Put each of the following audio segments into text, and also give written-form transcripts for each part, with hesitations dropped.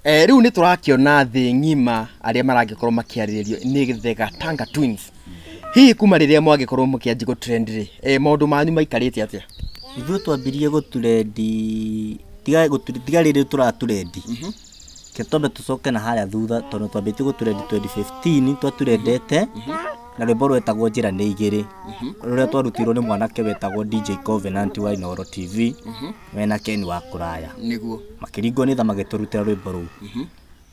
Riu ni turakiona thi ngima aria maragikorwo makiariririo ni Githega Tanga Twins. Hihi kuma riria mwagikorwo mukianji go trend ri maundu manyu maikarite atia? Ithu twambirie go trendi tiga riri turaturendi. Ketombe tucoke na haria thutha tondu twambitie go trendi 2015 twaturendete na rwimbo rwetagwo njira ni igiri ruria twarutirwo ni mwanake wetagwo DJ Covenant wa Inoro TV wena Ken wa Kuraya niguo makiringo ni tha magiturutira rwimbo ru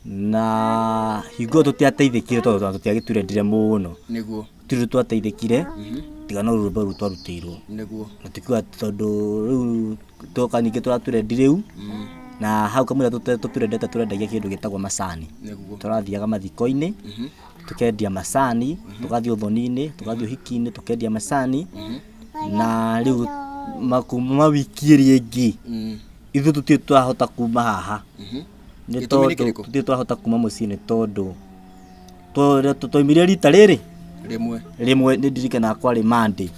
na hingo tutiateithikire tondu tutiagiturendire muno niguo tiru twateithikire tiga no rwimbo ru twarutirwo niguo tukiwa tondu riu tokanike turaturendire riu na hau kamwe tuturendete turendagia kindu gitagwo macani turathiaga mathiko-ini tukendia macani tugathio thoni-ini tugathio hiki-ini tukendia macani na riu makuma wiki iri ingi ithu tutie twahota kuma haha ni tondu tutie twahota kuma mucii-ini tondu twaimire rita riri rimwe ndirikana kwari Monday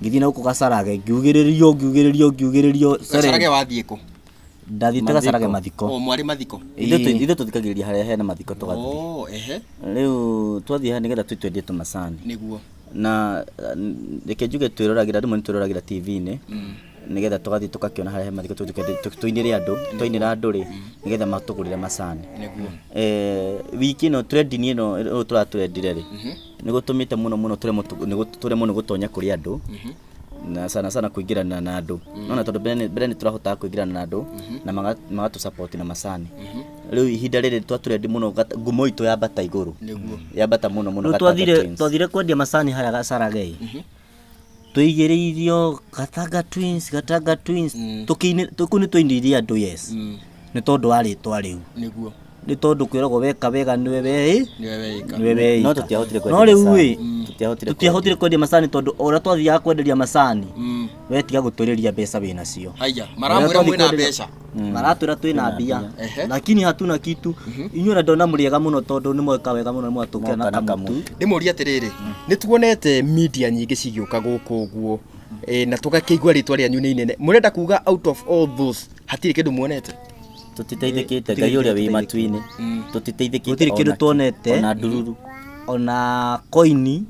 ngithii na guku Gacharage ngiugiririo Gacharage wathie ku ndathite Gacharage mathiko mwari mathiko ithu tuthikagiriria haria hena mathiko tugathie riu twathie nigetha twendie macani niguo na reke njuge twirораgira rimwe twirораgira TV-ini nigetha tugathie tukakiona haria hena mathiko tuinire andu ri nigetha matugurire macani niguo wiki no trending ino turaturendire ri nigutumite muno turemo ni gutonya kuri andu na sana kuingirana na andu nona tondu mbere ni turahota kuingirana na andu na magatu support na macani riu ihinda riri twaturendi muno ngumo itu yambata iguru yambata muno twathire kwendia macani haria Gacharage tuigiriirio Gatanga Twins tukini twainirie andu yes ni tondu wa ritwa riu niguo ni tondu kwiragwo weka wega niwe wei no tutiahotire kwendia macani tondu ora twathiaga kwenderia macani wetiga guturiria mbeca wina cio haya maramwira mwina mbeca maratwira twina mbia lakini hatuna kitu inyuĩ ndona mũrĩega mũno tondu ni mweka wega mũno mwatukana na kamutu ndimũria atiriri ni tuonete media nyingi cigĩũka gũkũ ũguo na tũgakĩigua rĩtwa rĩanyu nĩ inene mũrenda kuga out of all those hatirĩ kĩndũ muonete tutiteithikite Ngai uria wi matu-ini tutiteithikite gutiri kindu tuonete ona ndururu ona koini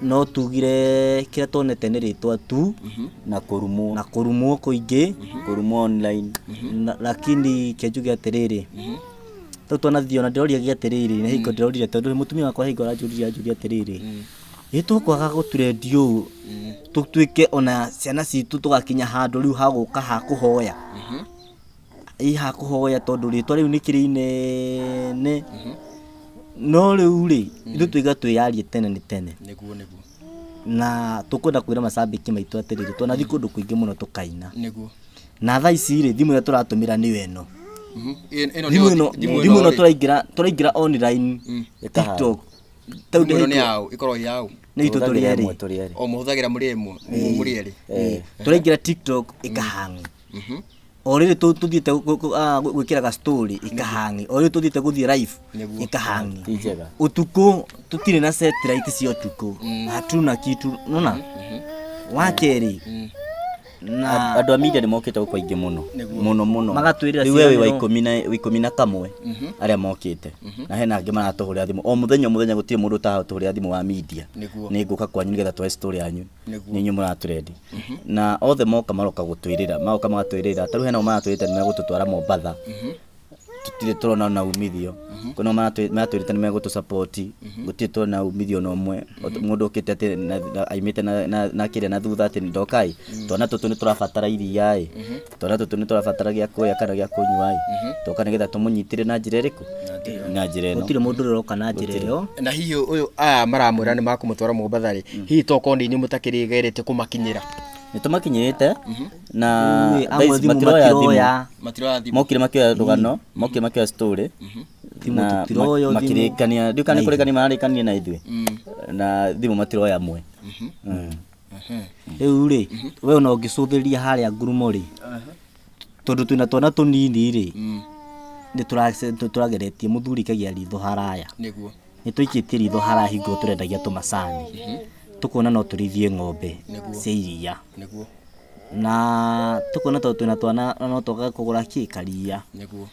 no tugire kira tuonete ni ritwa tu na kurumwo kuingi kurumwo online lakini kejuge atiriri tutonathio na ndoria gia atiriri na hiko ndorire tondu mutumia wakwa hiko ajuria atiriri itukwaga guturendio tutwike ona ciana citu tugakinya handu riu haguka hakuhoya hakuhoya tondu ritwa riu nikirine no riu ri ithu twiga twiyarie tene niguo na tukwenda kwira macambiki maitu atiriri twathi kundu kuingi muno tukaina niguo na thaa ici ri thimu ya turatumira ni weno thimu no turaingira online TikTok taude ni yao ikorwo yao ni itu turieri o muhuthagira muri turaingira TikTok ikahangi orire tuthiite gwikiraga story ikahangi orire tuthiite guthie live ikahangi utuku tutire na satellite cio utuku hatuna kitu nona wakeri na andu a media ni mokite gukwa ingi muno magatwirira cio wewe wa 10 na kamwe aria mokite na hena angi maratuhuria thimu o muthenya gutire mundu utahatuhuria thimu wa media ni nguka kwanyu nigetha twa story yanyu ni nyu muraturendi na othe moka maroka gutwirira maoka magatwirira taru hena maratwirite ni megututwara Mombatha tutire turona na umithio kono maratwirite ni megutu support gutire turona umithio no mwe mundu ukite ati aimite na kire na thutha ati ndokai twana tutu ni turabatara iria twana tutu ni turabatara gia kuya kana gia kunywa toka nigetha tumunyitire na njira iriku na njira ino gutire mundu roka na njira iyo na hihi uyu maramwira ni makumutwara Mombatha ri hihi tokondi ni mutakirigerete kumakinyira nitumakinyirite na thaici matiroya mokire makioya rugano mokire makioya story na makirikania ndukane kurikania marikania na ithui na thimu matiroya amwe riu ri we no ngicuthiria haria ngurumo ri tondu twina twana tunini ri ni turageretie muthuri kagia ritho haraya niguo ni twikitie ritho haraya hingo turendagia tumacani tukona no turithie ng'ombe cia iria niguo na tukona tondu twina twana no toka kugura kikaria niguo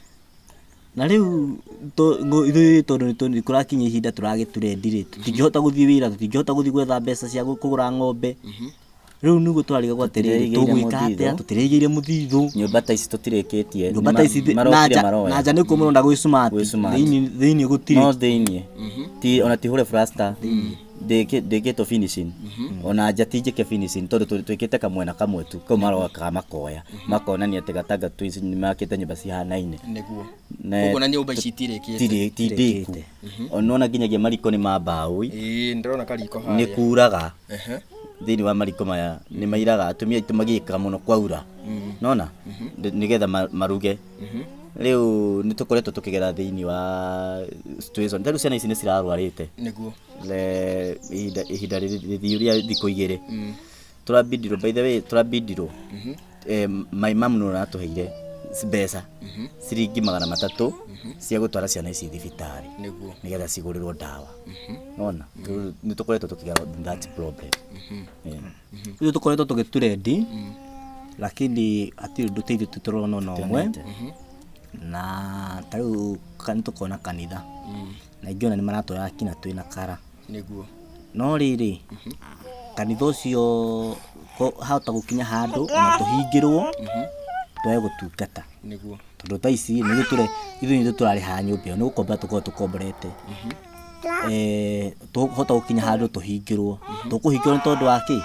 na riu ithuĩ tondũ kũrakinya ihinda tũragĩturendi-rĩ, tũtingĩhota gũthiĩ wĩra, tũtingĩhota gũthiĩ gwetha mbeca cia kũgũra ng'ombe. Rĩu nĩguo tũrarigwo atĩrĩrĩ, tũgwĩka atĩa? Tũtirĩigĩire mũthithũ. Nyũmba ta ici tũtirĩkĩtie. Nyũmba ta ici na nja nĩkuo mũronda gwĩ smart. Thĩinĩ gũtirĩ. No thĩinĩ ona tihũre plaster ndĩkĩtwo finishing, ona nja tinjĩke finishing tondũ twĩkĩte kamwena kamwe tu kau marokaga makoya makonania atĩ Gatanga Twins nĩmakĩte nyũmba cihanaine. Nĩguo ũguo na nyũmba ici itirĩkĩte ti ndĩku. Ona nginyagia mariko nĩ ma mbaũ. Ndĩrona kariko harĩa nĩ kuraga thĩinĩ wa mariko maya nĩ mairaga, atumia aitũ magĩkaga mũno kwaura, nona nĩgetha maruge. Rĩu nĩ tũkoretwo tũkĩgera thĩinĩ wa situation, tarĩu ciana ici nĩ cirarwarĩte nĩguo ihinda rĩrĩa thikũ igĩrĩ tũrabindirwo, by the way tũrabindirwo my mom no natũheire mbeca ciringi 300 cia gũtwara ciana ici thibitarĩ nĩgetha cigũrĩrwo ndawa, nona nĩ tũkoretwo tũkĩgera that problem. Rĩu tũkoretwo tũgĩturendi lakini hatirĩ ũndũ ũteithio tũrona ona ũmwe, na tarĩu nĩ tũkona kanitha na ingĩona nĩ maratwara kinya twĩna kara nĩguo, no rĩrĩ kanitha ũcio hahota gũkinya handũ ona tũhingĩrwo twae gũtungata nĩguo, tondũ ta ici ithuĩ nĩ tũrarĩha nyũmba ĩyo, nĩ gũkomba tũkorwo tũkomborete. Tũhota gũkinya handũ tũhingĩrwo, tũkũhingĩrwo nĩ tondũ wa kĩ?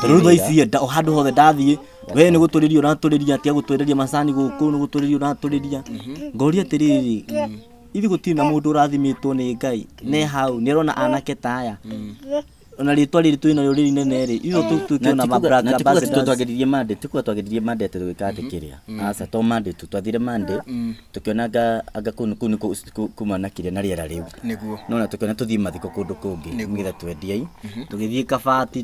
Tondũ tha ici handũ hothe ndathiĩ we nĩ gũtũrĩria ũratũrĩria, atia gũtũrĩria macani gũkũ nĩ gũtũrĩria ũratũrĩria. Ngoria atĩrĩrĩ, ithuĩ gũtirĩ na mũndũ ũrathimĩtwo nĩ Ngai ne hau nĩ arona anake ta aya ona rĩtwa rĩrĩ twĩna rĩo rĩrĩ nene-rĩ, ithuĩ tũkĩona mabraka basi twagĩririe mande, twagĩririe mande atĩ twĩka atĩ kĩrĩa aca to mande tu twathire mande tũkĩona anga kũu kuma na kĩrĩa na rĩera rĩu nona tũkĩona tũthiĩ mathiko kũndũ kũngĩ nĩgetha twendiai, tũgĩthiĩ Kabati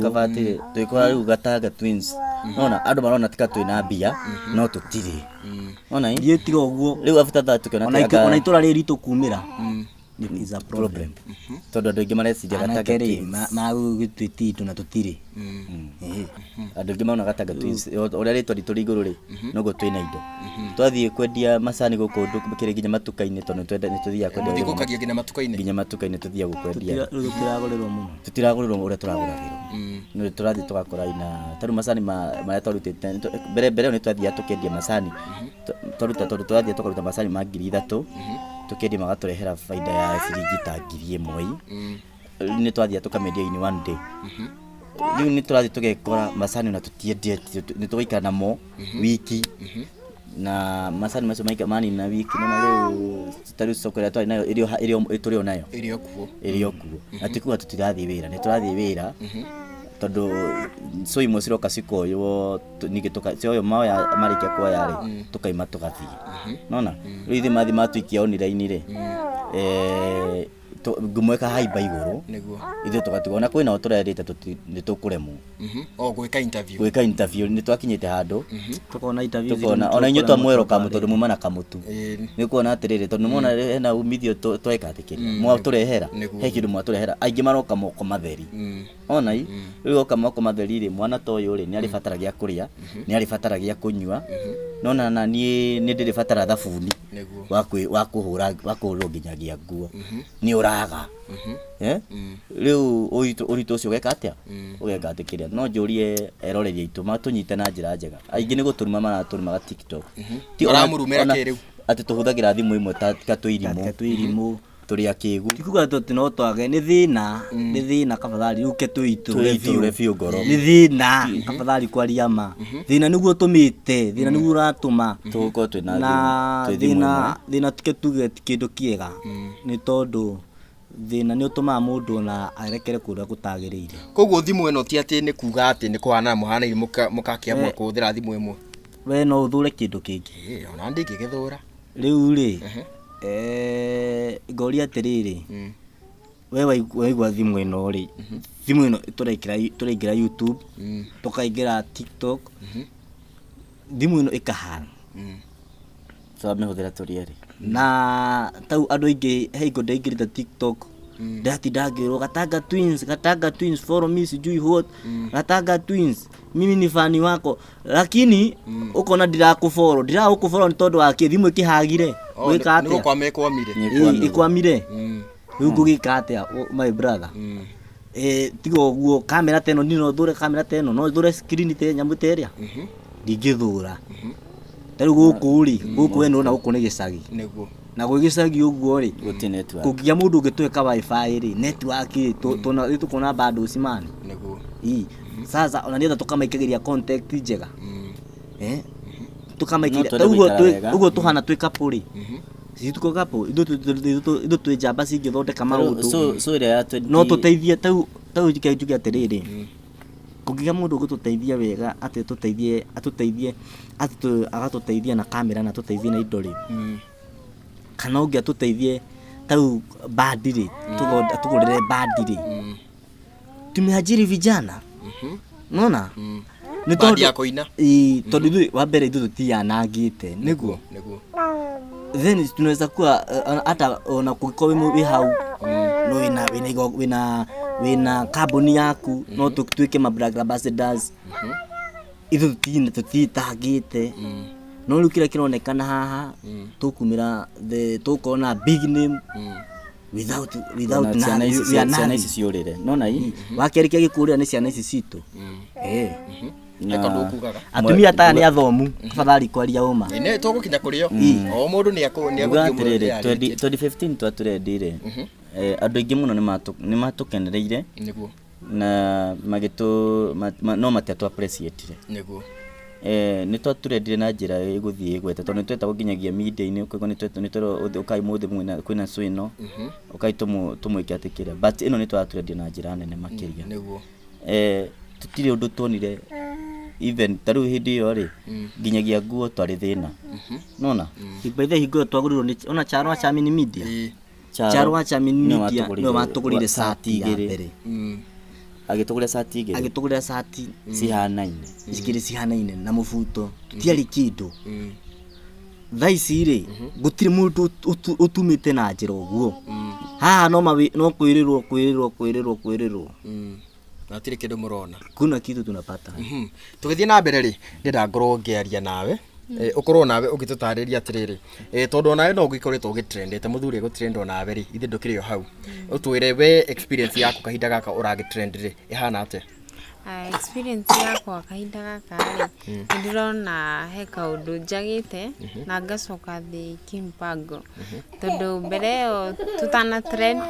Kabati twĩkora rĩu Gatanga Twins, nona andũ marona tika twĩna mbia no tũtirĩ, nona ndiĩ tiga ũguo. Rĩu after that tũkĩona ona itũra rĩrĩ ritũ kumĩra is a problem. Tondũ andũ aingĩ mareciria Gatanga Twins magũgĩtwĩti itũ na tũtirĩ. Andũ aingĩ maona Gatanga Twins ũrĩa rĩtwa ritũ rĩ igũrũ rĩ noguo twĩna indo, twathiĩ kwendia macani gũkũ kĩrĩ nginya matuka-inĩ tondũ nĩ tuthiaga kwendia nginya matuka-inĩ tuthiaga gũkwendia. Tũtiragũrĩrwo mũno, tũtiragũrĩrwo ũrĩa tũragũragĩrwo, nĩ tũrathiĩ tũgakora ina tarĩu macani marĩa twarutĩte mbere nĩ twathiaga tũkendia macani tondũ twathiĩ tũkaruta macani ma 3,000 tũkendia magatũrehera faida ya ciringi ta 1,000. Nĩ twathiĩ tũkamendia in one day. Rĩu nĩ tũrathiĩ tũgekora macani na tũtiendete, nĩ tũgaikara namo wiki na macani macio manina wiki, na rĩu tarĩu soko ĩrĩa twarĩ nayo tũrĩ o nayo ĩrĩ o kuo, na tikuga tũtirathiĩ wĩra, nĩ tũrathiĩ wĩra tondũ so imwe ciroka cikoywo ningĩ cioyo maoya marĩkia kuoya-rĩ tũkaima tũgathiĩ, nona rĩu ithuĩ mathi matũikia online-rĩ ngumo ĩkahaimba igũrũ ithuĩ tũgatiga ona kwĩnao tũrerĩte nĩ tũkũremwo gwĩka interview. Nĩ twakinyĩte handũ tũkona ona inyuĩ twamwerũkamu tondũ muma na kamũtu, nĩ kuona atĩrĩrĩ tondũ mona hena umithio tweka atĩ kĩrĩa mwatũrehera, he kĩndũ mwatũrehera, aingĩ maroka moko matheri, ona rĩu oka moko matheri-rĩ mwana ta ũyũ-rĩ nĩ arĩ batara gĩa kũrĩa, nĩ arĩ batara gĩa kũnyua, nona na niĩ nĩ ndĩrĩ batara thabuni wa kũhũrwo nginyagia nguo nĩ ũraga. Rĩu ũritũ ũcio ũgeka atĩa? Ũgeka atĩ kĩrĩa no njũrie eroreri aitũ matũnyite na njĩra njega. Aingĩ nĩ gũtũruma maratũrumaga TikTok atĩ tũhũthagĩra thimũ imwe ta tũirimũ tũrĩ akĩgu, tikuga atĩ no twage, nĩ thĩna kabathari rĩu twĩture biũ ngoro, nĩ thĩna kabathari kwaria ma, thĩna nĩguo tũmĩte, thĩna nĩguo ũratũma tũgũkorwo twĩna thĩna tike tuge ti kĩndũ kĩega, nĩ tondũ thĩna nĩ ũtũmaga mũndũ ona arekere kũrĩa gũtagĩrĩire. Koguo thimũ ĩno ti atĩ nĩ kuga atĩ nĩ kũhana mũhanaine mũkakĩamua kũhũthĩra thimũ ĩmwe, we no ũthũre kĩndũ kĩngĩ. Ona ndingĩgĩthũra rĩu-rĩ ngoria atĩrĩrĩ, we waigua thimũ ĩno-rĩ, thimũ ĩno tũraingĩra YouTube tũkaingĩra TikTok, thimũ ĩno ĩkahana twamĩhũthĩra tũrĩ erĩ, na tau andũ aingĩ he hingo ndaingĩrĩte TikTok Dati dagero Katanga Twins follow me sijui what. Katanga Twins mimi ni fani wako, lakini uko na ndirakufollow ni tondu wa thimu ikihagire wika atia niko kwa mekwamire ikwamire huko gikatia my brother. Tigo guo kamera teno nino dure kamera teno no dure screen te nyamu teria ndingithura tari guku ri guku eno na guku ni gicagi niguo na gwi gicagi uguo ri guti network kugia mundu ngitweka wifi ri network tukona bado simani niguo sasa onanienda tukamaikagiria contact njega tukamaikiria uguo tuhana twika puri sisi tuko gapo indo twejamba cingithondeka maundu so ira ya 20 no tuteithie tau juke atiriri kugiga mundu gututeithia wega ati tuteithie agatuteithia na kamera na tuteithie na indo ri kana ungi atuteithie tau badiri tugurire badiri tumeajiri vijana nona ni tondu ya koina tondu wa mbere ithu tutianangite niguo then tunaweza kuwa hata ona kuko wi hau no wina carbon yaku no tutuike ma brand ambassadors ithu tutitagite no rukira kironekana haha tukumira tukona big name without ciana ici ciurire nona hii wakerikia gikuria ni ciana ici citu atumia ta ni athomu fadhali kwaria uma ine tugukinya kurio o mundu ni aguthirire 2015 twaturendire andu ingi muno ni matukenereire niguo na magitu no matatu appreciate niguo ni twaturendire na njira iguthie igwete tondu twetagwo nginyagia media-ini ukaigo ni twero ukai muthi kwina swino ukai tumwike atikire but ino ni twaturendia na njira nene makiria niguo tutire undu tonire even taru hindi yo ri nginyagia nguo twari thina nona ibaithe hingo twagurirwo ni ona charwa cha mini media charwa cha mini media no matugurire sati igiri agitugurira sati cihanaine cikiri cihanaine na mubuto tutiari kindu thaici ri gutire mundu utumite na njira uguo haha no kwirirwo na tire kindu murona kuna kitu tunapata tugithie na mbere ri ndenda ngorwo ngiaria nawe ukorwo nawe ugitutariria atiriri tondu nawe no ngikoretwo ugitrendete muthuri gutrendwo nawe ri ithe ndukire hau utwire we experience yaku kahinda gaka uragitrend ri ihana ate experience yakwa kahinda gaka ri ndirona he kaundu njagite na ngacoka thi kimpango tondu mbere yo tutana trend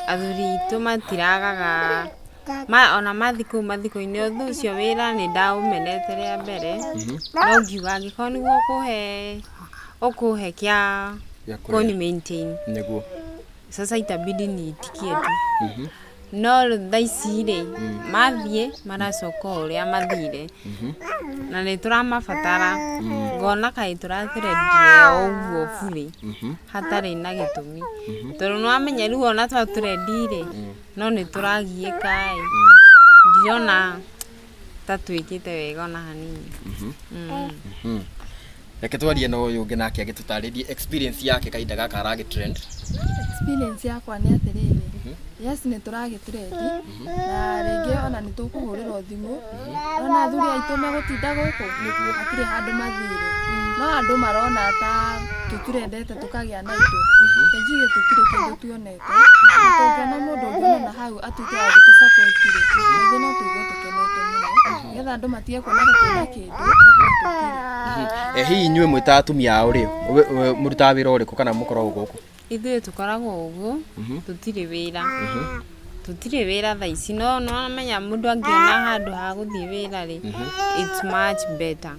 athuri tumatiragaga ona mathiko-ini uthu ucio wira ni ndaumenete ria mbere no ngiuga ngiko niguo ukuhe kia kuni maintain niguo sasa itabidi niitikie tu no thaici ri mathie maracoka uria mathire na ni turamabatara ngona kai turathirendia uguo buri hatari na gitumi tondu no amenya riu ona twaturendire no ni turagieka ndiona tatwikite wega na hanini reke twarie no uyu ungi nake agitutaririe experience yake kahinda gaka aragitrend experience yakwa ni atiriri yes ni turagitrend na ringi ona ni tukuhurirwo thimu ona athuri aitu megutinda guku atire handu mathire no andu marona ta tuturendete tukagia na indo kejige tutire kindu tuonete tukiona mundu ungiona na hau atuike wa gutusupport ire no tuige tukenete muno getha andu matige kuona gutuna kindu hihi inyue mwita atumia ao ri murutaga wira uriku kana mukoragwo guku ithuĩ tukoragwo uguo tutire wira thaici no amenya mundu angiona handu ha guthie wira ri it's much better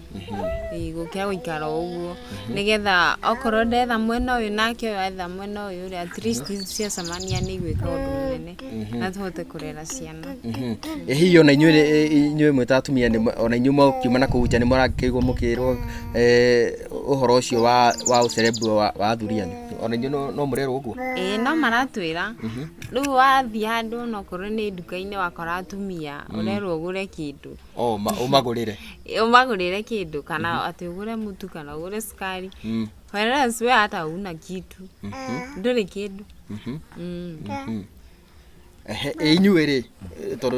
gukira guikara uguo nigetha okorwo ndetha mwena uyu nake uyu etha mwena uyu ri at least ciacemania ni igwika undu munene na tuhote kurera ciana hihi ona inyue mwita atumia ona inyue mukiuma na kuu nja ni murakigwo mukirwo uhoro ucio wa ucerebru wa athuri anyu ona inyue no murerwo uguo no maratwira riu wathie handu no korwo ni nduka-ini wakora atumia urerwo ugure kindu umagurire kindu kana ati ugure mutu kana ugure sukari whereas we hata una kitu nduri kindu inyuĩ rĩ tondũ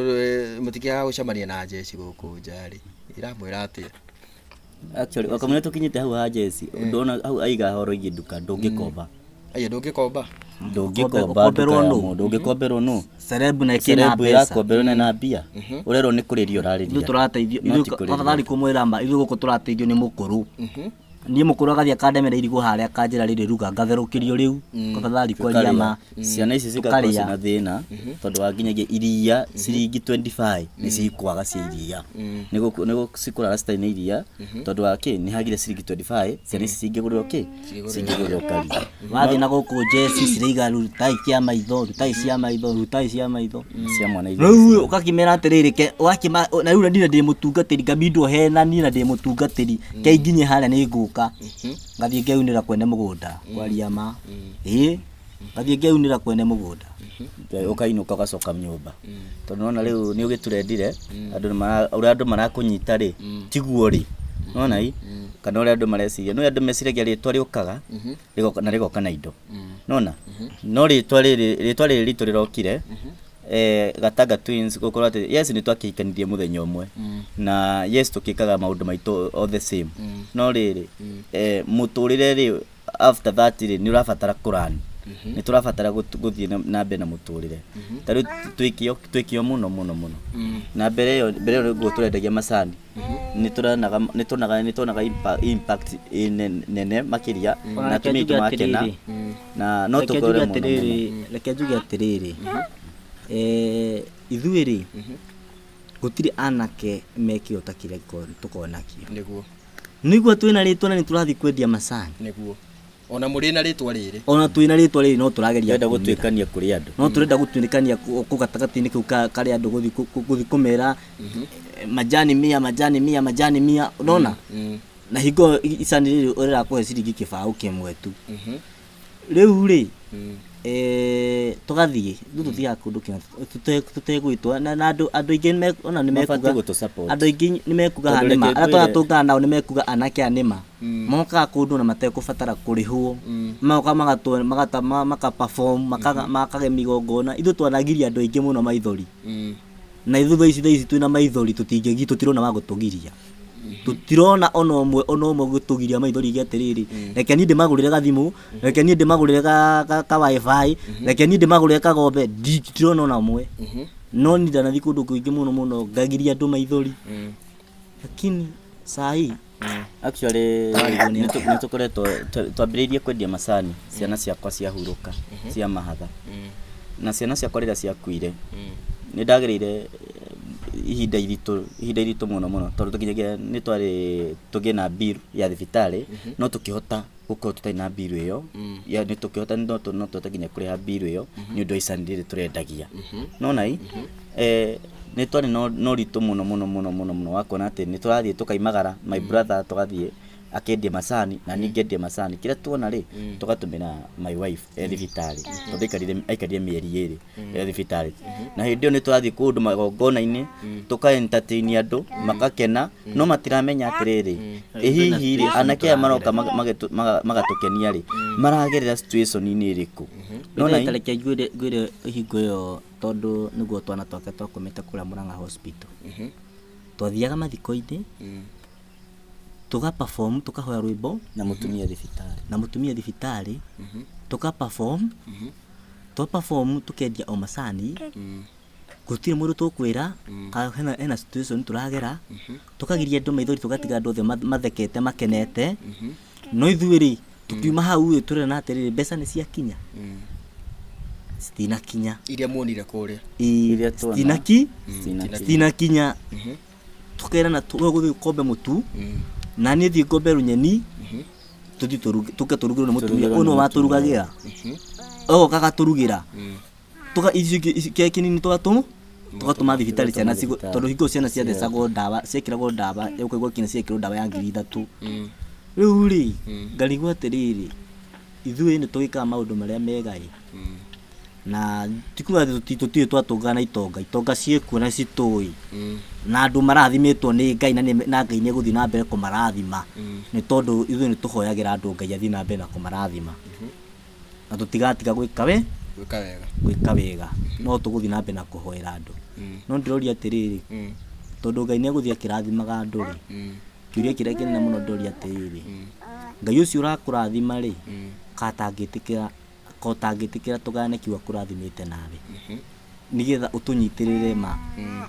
mũtikiaga gũcemania na njeci gũkũ nja rĩ iramwĩra atĩa? Actually wakamwona tukinyite hau ha jesi ndona hau aiga horo igi duka ndũngĩkomba ndũngĩkomba ndũngĩkomberwo no Serebu na kina pesa yakomberwo na mbia urerwo nĩ kũrĩria ũrarĩria ithuĩ tũrateithio ithuĩ afadhali kũmwĩra ma ithuĩ gũkũ tũrateithio nĩ mũkũrũ niĩ mũkũrũ agathia kandemera irigũ harĩa kanjĩra rĩrĩ ruga ngatherũkĩrio rĩu afadhali kwaria ma ciana ici cigakorwo na thĩna tondũ wanginyagia iria ciringi 25 nĩ cikwaga cia iria nĩgũ cikũrara citarĩ iria tondũ wa kĩ nĩ hagire ciringi 25 ciana ici cingĩgũrĩrwo kĩ cingĩgũrĩrwo kari wathiĩ na gũkũ jesi ciraiga rutai cia maitho rutai cia maitho cia mwana rĩu ũgakĩmera atĩrĩrĩ na rĩu ndina ndĩ mũtungatĩri ngambindwo hena niĩ na ndĩ mũtungatĩri keinginye harĩa nĩ ngũka ngathiĩ ngeunĩra kwene mũgũnda kwaria ma ngathiĩ ngeunĩra kwene mũgũnda ũkainũka ũgacoka nyũmba tondũ nona rĩu nĩ ũgĩtũrendire ũrĩa andũ marakũnyita rĩ tiguo rĩ nona kana ũrĩa andũ mareciria no andũ meciragia rĩtwa rĩũkaga na rĩgoka na indo nona no rĩtwa rĩrĩ ritũ rĩrokire Gatanga twins gũkorwo atĩ yes nĩ twakĩikanirie mũthenya ũmwe na yes tũkĩkaga maũndũ maitũ all the same no rĩrĩ mũtũrĩre rĩ after that rĩ nĩ ũrabatara kũrani nĩ tũrabatara gũthiĩ na mbere na mũtũrĩre tarĩu twĩkio mũno na mbere ĩyo nĩguo tũrendagia macani nĩ tuonaga impact nene makĩria na tumia tũmakena na no tũkore mũno reke njuge atĩrĩrĩ ithuĩ rĩ gũtirĩ anake mekĩo ta kĩrĩa tũkonakio nĩguo twĩna rĩtwa na nĩ tũrathiĩ kwendia macani nĩguo ona mũrĩ na rĩtwa rĩrĩ ona twĩna rĩtwa rĩrĩ no tũrageria gũtuĩkania kũrĩ andũ no tũrenda gũtuĩkania gatagatĩ-inĩ kau karĩ andũ gũthiĩ kũmera majani mia unaona na hingo icani rĩrĩ ũrĩrakũhe ciringi kĩbaũ kĩmwe tu rĩu rĩ tũgathiĩ tũthiaga kũndũ tũtegwĩtwo na andũ aingĩ ona nĩmekuga andũ aingĩ nĩmekuga nĩma arĩa tũratũngana nao nĩmekuga anake anĩma mokaga kũndũ na matekũbatara kũrĩhwo magoka maka perform makage migongona ithuĩ twanagiria andũ aingĩ mũno maithori na ithuĩ thaa ici twĩna maithori tũtirona wa gũtũgiria tutirona ona ũmwe gũtũgiria maithori gĩatĩrĩrĩ reke niĩ ndĩmagũrĩre gathimũ reke niĩ ndĩmagũrĩre ka wifi reke niĩ ndĩmagũrĩre kagombe nditirona ona ũmwe no niĩ ndanathiĩ kũndũ kũingĩ mũno ngagiria andũ maithori lakini sahi actually nĩ tũkoretwo twambĩrĩirie kwendia macani ciana ciakwa ciahurũka cia mahatha na ciana ciakwa rĩrĩa ciakuire nĩ ndagereire ihinda iritũ mũno tondũ tũkinyagia nĩ twarĩ tũgĩe na bill ya thibitarĩ no tũkĩhota gũkorwo tũtarĩ na bill ĩyo nĩ tũkĩhota no tũtakinya kũrĩha bill ĩyo nĩ ũndũ wa icani rĩrĩ tũrendagia nona nĩ twarĩ no ritũ mũno wa kuona atĩ nĩ tũrathiĩ tũkaimagara my brother tũgathiĩ akendia macani na niĩ ngendia macani kĩrĩa tuona rĩ tũgatũmĩra my wife thibitarĩ tondũ aikarire mĩeri 2 thibitarĩ na hĩndĩ ĩyo nĩ tũrathiĩ kũndũ magongona-inĩ tũka entertain andũ makakena no matiramenya atĩrĩrĩ hihi rĩ anake aya maroka magatũkenia rĩ maragerera situation-inĩ ĩrĩkũ nona reke ngwĩre hingo ĩyo tondũ nĩguo twana twake twakomete kũrĩa Mũrang'a hospital twathiaga mathiko-inĩ tuka perform tukahoya rwĩmbo na mutumia thibitarĩ tuka perform tukendia o macani gũtirĩ mũndũ tũkwĩra hena situation tũragera tukagiria andũ maithori tugatiga andũ othe mathekete makenete no ithuĩ rĩ tukiuma hau tũrĩ na atĩrĩrĩ mbeca nĩ ciakinya citinakinya iria muonire kũrĩa iria tuona citinakinya tukerana tũgũthiĩ kombe mũtu na niĩ thiĩ ngombe runyeni tuke tũrugĩrwo nĩ mũtumia ũno watũrugagĩra ogoka agatũrugĩra kĩnini tũgatũma thibitarĩ ciana tondũ hingo ciana ciathecagwo ndawa ciekĩragwo ndawa ũkaigua kinya ciekĩrwo ndawa ya 3,000 rĩu rĩ ngarigwo atĩrĩrĩ ithuĩ nĩ tũgĩkaga maũndũ marĩa mega na tikuga tũtirĩ twatũngana itonga ciĩkuo na citũĩ na andũ marathimĩtwo nĩ Ngai na Ngai nĩ egũthiĩ na mbere kũmarathima nĩ tondũ ithuĩ nĩ tũhoyagĩra andũ Ngai athiĩ na mbere na kũmarathima na tũtigatiga gwĩka gwika wega no tuguthi na mbere na kuhoera andu no ndiroria atiriri tondu Ngai nĩegũthiĩ akĩrathimaga andũ rĩ kĩũria kĩrĩa kĩnene mũno ndoria atiriri Ngai ũcio ũrakũrathima rĩ katangĩtĩkĩra tũgane kiuga kũrathimĩte nawe nigetha ũtũnyitĩrĩre ma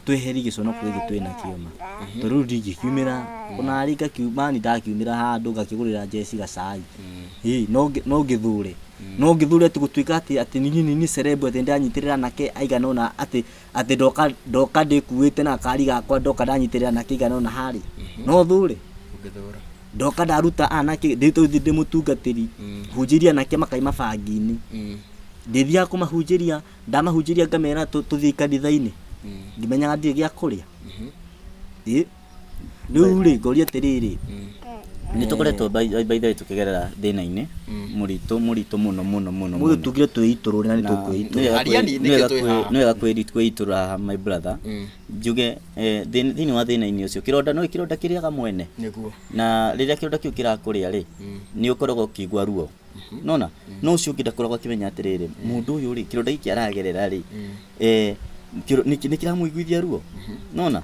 tweherie gĩconoko gĩkĩ twĩna kĩoma tondũ rĩu ndingĩkiumĩra ona arika kiumani ndakiumĩra handũ ngakĩgũrĩra Jesse gacai no ngĩthure atĩ gũtuĩka atĩ nini cerebro atĩ ndanyitĩrĩra nake aigana ona atĩ ndoka ndĩkuĩte na kari gakwa ndoka ndanyitĩrĩra nake aigana ona harĩ no thure ndoka ndaruta anake ndĩmũtungatĩri hunjĩria nake makaima bangi-inĩ ndĩthiaga kũmahunjĩria ndamahunjĩria ngamera tũthiĩ kanitha-inĩ ngĩmenyaga ndirĩ gĩa kũrĩa rĩu rĩ ngoria atĩrĩrĩ nĩ tũkoretwo by the way tũkĩgerera thĩna-inĩ mũritũ mũno mũndũ tugire twĩitũrũre na nĩ tũkwĩitũrũra nĩ wega kwĩitũra my brother njuge thĩinĩ wa thĩna-inĩ ũcio kĩronda no kĩronda kĩrĩaga mwene na rĩrĩa kĩronda kĩu kĩrakũrĩa rĩ nĩ ũkoragwo ũkĩigua ruo nona no ũcio ũngĩ ndakoragwo akĩmenya atĩrĩrĩ mũndũ ũyũ rĩ kĩronda gĩkĩ aragerera rĩ nĩ kĩramũiguithia ruo nona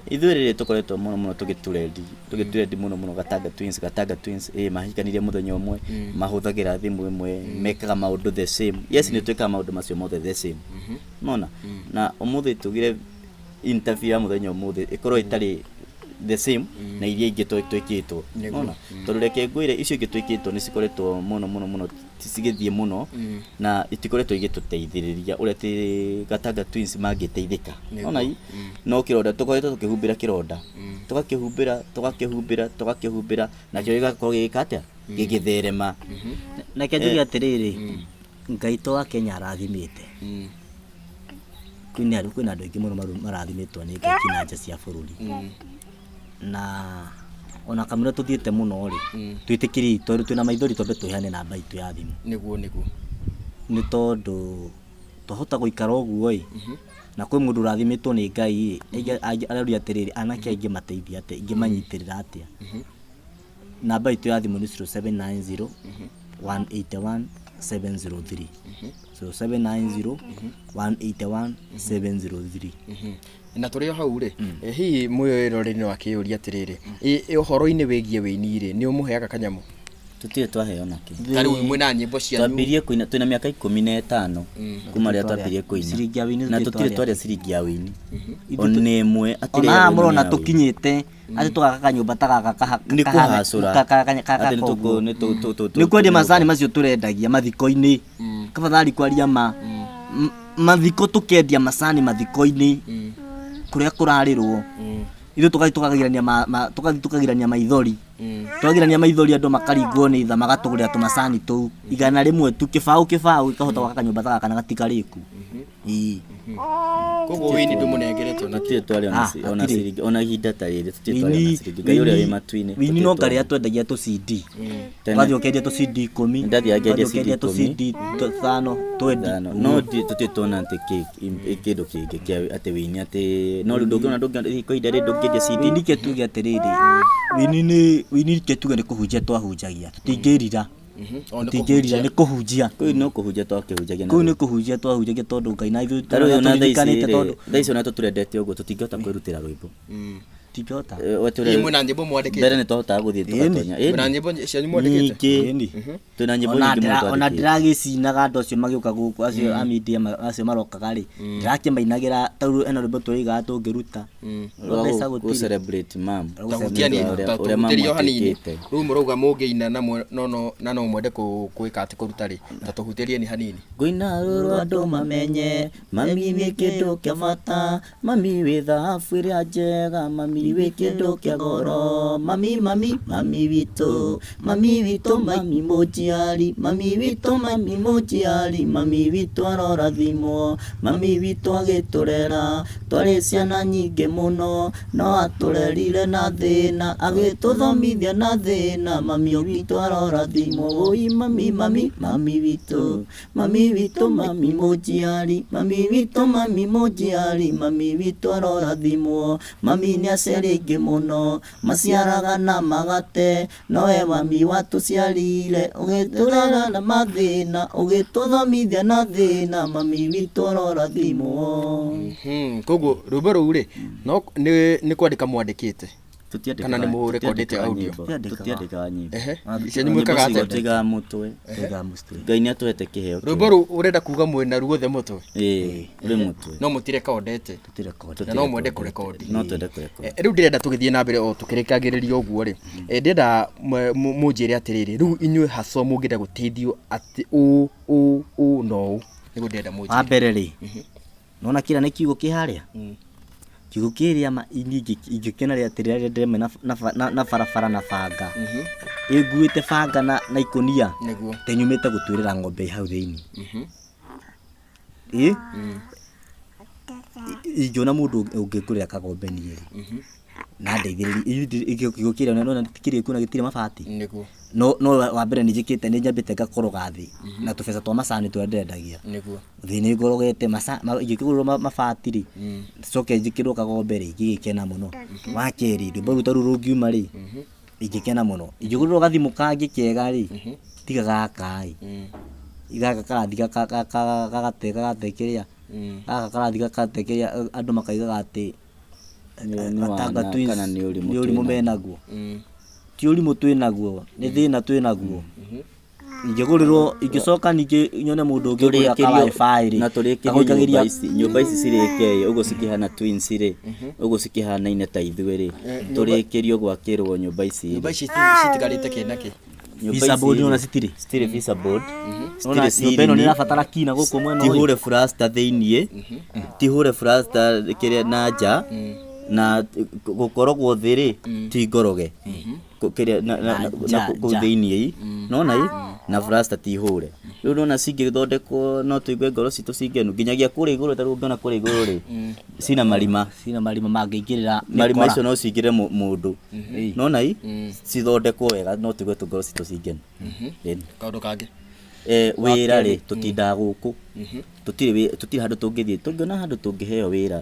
ithuĩ rĩrĩ tũkoretwo mũno tũgĩturendi mũno Gatanga Twins mahikanirie mũthenya ũmwe mahũthagĩra thimũ ĩmwe mekaga maũndũ the same yes nĩ twĩkaga maũndũ macio mothe the same nona na ũmũthĩ tugire interview ya mũthenya ũmũthĩ ĩkorwo ĩtarĩ the same na iria ingĩ twĩkĩtwo nona tondũ reke ngwĩre icio ingĩ twĩkĩtwo nĩ cikoretwo mũno cigĩthiĩ mũno na itikoretwo igĩtũteithĩrĩria ũrĩa atĩ Gatanga Twins mangĩteithĩka nona no kĩronda tũkoretwo tũkĩhumbĩra kĩronda tũgakĩhumbĩra nakĩo gĩgakorwo gĩgĩka atĩa gĩgĩtherema na kĩanjũria atĩrĩrĩ Ngai to wa Kenya arathimĩte kwĩna andũ aingĩ mũno marathimĩtwo nĩ Ngai na nja cia bũrũri na ona kamũra tuthiĩte mũno rĩ twĩtĩkĩrie tondũ twĩna maithori twambe tũheane namba itũ ya thimũ nĩguo nĩ tondũ twahota gũikara ũguo na kwĩ mũndũ ũrathimĩtwo nĩ Ngai arauria atĩrĩrĩ anake aingĩ mateithia atĩa ingĩmanyitĩrĩra atĩa namba itũ ya thimũ nĩ 0790 181 703 0790 181 703 na tũrĩ hau rĩ hihi mwĩroreri-inĩ wa kĩũria atĩrĩrĩ ũhoro-inĩ wĩgiĩ wĩini rĩ nĩ ũmũheaga kanyamũ tũtirĩ twaheo nake tarĩu mwĩna nyĩmbo cianyu twambirie kũina twĩna mĩaka 15 kuma rĩrĩa twambirie kũina na tũtirĩ twarĩa ciringi ya wĩini ona ĩmwe ona mũrona tũkinyĩte atĩ tũgaka kanyũmba ta gaka nĩ kũhacũra nĩ kwendia macani macio tũrendagia mathiko-inĩ kabathari kwaria mathiko tũkendia macani mathiko-inĩ kũrĩa kũrarĩrwo ithuĩ tũkagirania maithori twagirania maithori andũ makaringwo nĩ tha magatũgũrĩra tũmacani tũu igana rĩmwe tu kĩbaũ ikahota gwaka kanyũmba ta gaka na gatikarĩku koguo wĩini ndũmũnengeretwo na tũtirĩ twarĩ ona ciringi ona ihinda ta rĩrĩ tũtirĩ twarĩ na ciringi Ngai ũrĩa wĩ matu-inĩ wĩini no ngarĩa twendagia tũ CD ũgathiĩ ũkendia tũ CD 10 ndathiaga ngendia tũ CD 5 20 no tũtirĩ tuona atĩ kĩndũ kĩngĩ atĩ wĩini atĩ no rĩu ndũngĩona kwa ihinda rĩrĩ ndũngĩendia CD wĩini kĩtuge atĩrĩrĩ wĩini kĩtuge nĩ kũhunjia twahunjagia tũtingĩrira tingĩrira nĩ kũhunjia kũu no kũhunjia twakĩhunjagia kũu nĩ kũhunjia twahunjagia tondũ Ngai na ithuĩ tũririkanĩte tondũ thaa icio na tũtũrendete ũguo tũtingĩhota kwĩrutĩra rwĩmbo tingĩhota mwĩna nyĩmbo mwandĩkĩte mbere nĩ twahotaga gũthiĩ tũgatonya mwĩna nyĩmbo cianyu mwandĩkĩte twĩna nyĩmbo nyingĩ mũno ona ndĩragĩcinaga andũ acio magĩũka gũkũ acio a media acio marokaga rĩ ndĩrakĩmainagĩra tondũ ena rwĩmbo tũrĩigaga tũngĩruta gũ celebrate mam tahutiario hanini rĩu mũrauga mũngĩina na no mwende gwĩka atĩ kũruta rĩ ta tũhutĩrie ni hanini ngũina rũrũ andũ mamenye mami wĩ kĩndũ kĩa bata mami wĩ thahabu ĩrĩa njega mami wĩ kĩndũ kĩa goro mami witũ mami mũnjiari mami witũ arorathimwo mami witũ agĩtũrera twarĩ ciana nyingĩ mũno no atũrerire na thĩna agĩtũthomithia na thĩna mami witũ arorathimwo oi mami witũ mami mũnjiari mami witũ arorathimwo mami nĩ macerĩngĩ mũno maciaraga na magate nowe mami watuciarire ũgĩtũrera na mathĩna ũgĩtũthomithia na thĩna mami witũ rora thimũ. Koguo rwĩmbo rũu rĩ no nĩ kwandĩka mwandĩkĩte kana nĩ mũrekondete audio? Tutiandĩkaga nyĩmbo. Icio nĩ mwĩkaga atĩa? Tũtigaga mũtwe. Ngai nĩ atũhete kĩheo. Rwĩmbo rũu ũrenda kuga mwĩna ruothe mũtwe? Ũrĩ mũtwe. No mũtirekondete? Na no mwende kũrekondi? No twende kũrekondi. Rĩu ndĩrenda tũgĩthiĩ na mbere o tũkĩrĩkagĩrĩria ũguo rĩ, ndĩrenda mũnjĩre atĩrĩrĩ, rĩu inyuĩ haswa mũngĩenda gũteithio atĩ ũũ no ũũ nĩguo ndĩrenda mũnjĩre. Wa mbere rĩ, nona kĩra nĩ kiugo kĩharĩa kiugo kĩrĩa ingĩkena rĩ atĩrĩrĩ ndĩreme na barabara na banga ĩnguĩte banga na ikonia tenyumĩte gũtuĩrĩra ng'ombe hau thĩinĩ ingĩona mũndũ ũngĩngũrĩra kagombe niĩ na ndeithĩrĩrie kiugo kĩrĩa nona kĩrĩa kuona gĩtirĩ mabati no wa mbere nĩ njĩkĩte nĩ nyambĩte ngakoroga thĩ na tũbeca twa macani tũrĩa ndĩrendagia thĩ nĩ ngorogete ingĩkĩgũrĩrwo mabati rĩ coke njĩkĩrwo kagombe rĩ ingĩgĩkena mũno. Wa kerĩ rwĩmbo rũu ta rũu rũngiuma rĩ ingĩkena mũno ingĩgũrĩrwo gathimũ kangĩ kega rĩ tiga gaka gaka karathi gagate kĩrĩa gaka karathi gagate kĩrĩa andũ makaigaga atĩ Gatanga Twins nĩ ũrimũ menaguo ti ũrimũ twĩnaguo nĩ thĩna twĩnaguo. Ingĩgũrĩrwo ingĩcoka ningĩ nyone mũndũ ũngĩ ũrĩa kawaĩ rĩ na tũrĩkĩrie nyũmba ici cirĩke ũguo cikĩhana Twins rĩ ũguo cikĩhanaine ta ithuĩ rĩ tũrĩkĩrio gwakĩrwo nyũmba ici citigarĩte kĩnakĩ visa board ona citirĩ visa board nyũmba ĩno nĩ ĩrabatara kina gũkũ mwena ũyũ tihure plaster thĩiniĩ tihure plaster kĩrĩa na nja na gũkorogwo thĩ rĩ ti ngoroge kĩrĩa kũu thĩiniĩ nona na plaster ti hure. Rĩu nona cingĩthondekwo no tũigue ngoro citũ cingenu nginyagia kũrĩa igũrũ ta rĩu ngĩona kũrĩa igũrũ rĩ cina marima mangĩingĩrĩra marima icio no cingĩre mũndũ nona cithondekwo wega no tũigue ngoro citũ cingenu. Kaũndũ kangĩ wĩra rĩ tũtindaga gũkũ tũtirĩ handũ tũngĩthiĩ tũngĩona handũ tũngĩheo wĩra